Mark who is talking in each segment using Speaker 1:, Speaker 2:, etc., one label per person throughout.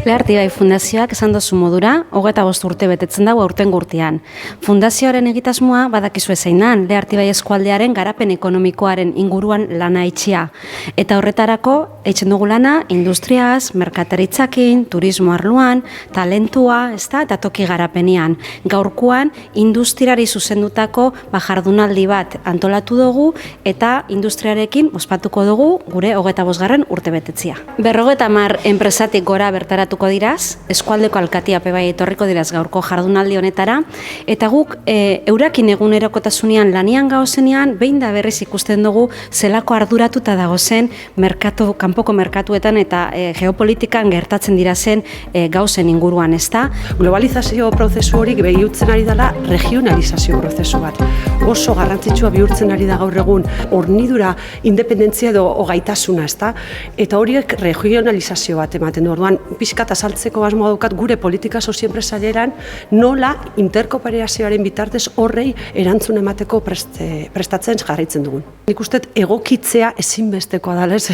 Speaker 1: Lehartibai Fundazioak esan dozu modura, 25 urte betetzen dago aurten urtean. Fundazioaren egitasmoa badakizu ezainan, Lehartibai eskualdearen garapen ekonomikoaren inguruan lana itxia. Eta horretarako, eitzen dugu lana, industriaz, merkataritzakin, turismo arloan, talentua, eta toki garapenean. Gaurkoan, industriari zuzendutako jardunaldi bat antolatu dugu eta industriarekin ospatuko dugu gure 25. urte betetzia. 50 enpresatik gora bertaratuko diraz, eskualdeko alkatiape bai etorriko diraz gaurko jardunaldi honetara, eta guk eurakin egunerokotasunean lanian gauzenean, behin da berriz ikusten dugu zelako arduratuta dagozen kanpoko merkatuetan eta geopolitikan gertatzen dirazen gauzen inguruan, ezta?
Speaker 2: Globalizazio prozesu hori behiutzen ari dela regionalizazio prozesu bat. Oso garrantzitsua bihurtzen ari da gaur egun hornidura, independentzia edo gaitasuna, ezta? Eta horiek regionalizazio bat ematen du. Orduan, pixkat azaltzeko asmoa daukat gure politika sozioenpresarieran nola interkooperazioaren bitartez horrei erantzun emateko prestatzen jarraitzen dugun. Nik uste egokitzea ezinbestekoa dela, ez?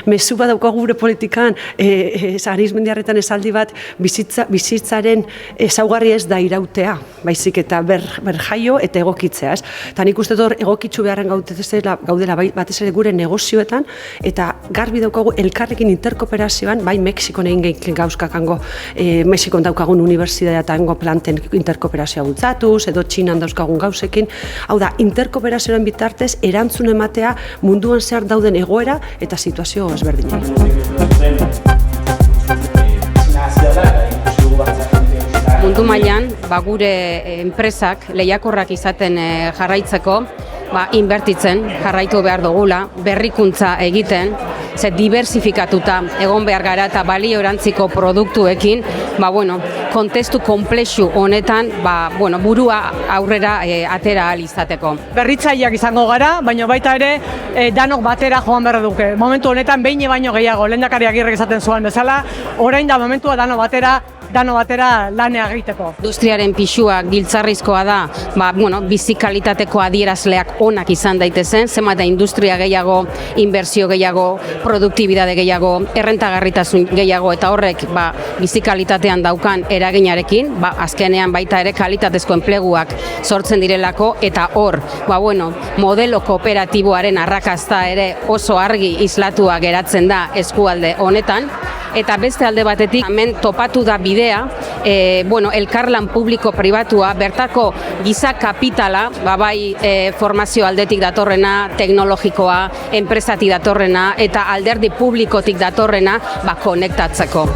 Speaker 2: Mezu bat daukagu gure politikan, Arizmendiarretan esaldi bat, bizitzaren ezaugarri ez da irautea, baizik eta berjaio eta egokitzea, ez? Eta nik uste hor egokitzu beharren gaudela batez ere gure negozioetan, eta garbi daukagu elkarrekin interkooperazioan, bai Mexikon egin gehiago gauzkakango Mexikon daukagun unibertsitatea eta hango planten interkooperazioa bultzatuz, edo Txinan dauzkagun gauzekin. Hau da, interkooperazioaren bitartez erantzun ematea munduan zehar dauden egoera eta situazio ezberdinak.
Speaker 3: Mundu mailan, gure enpresak lehiakorrak izaten jarraitzeko, inbertitzen jarraitu behar dugula, berrikuntza egiten, ze diversifikatuta egon behar gara eta balio erantziko produktuekin, kontestu konplexu honetan, burua aurrera atera ahal izateko.
Speaker 4: Berritzaileak izango gara, baina baita ere danok batera joan behar duke. Momentu honetan behin baino gehiago, lehendakari Agirrek esaten zuen bezala, orain da momentua dano batera lanea egiteko.
Speaker 3: Industriaren pisua giltzarrizkoa da, bizikalitateko adierazleak onak izan daitezen, zenbat da industria gehiago, inbertsio gehiago, produktibidade gehiago, errentagarritasun gehiago, eta horrek bizikalitatean daukan eraginarekin, azkenean baita ere kalitatezko enpleguak sortzen direlako, eta hor, modelo kooperatiboaren arrakasta ere oso argi islatua geratzen da eskualde honetan, eta beste alde batetik, hemen topatu da bidea, elkarlan publiko-pribatua, bertako giza kapitala, formazio aldetik datorrena, teknologikoa, enpresatik datorrena, eta alderdi publikotik datorrena, konektatzeko.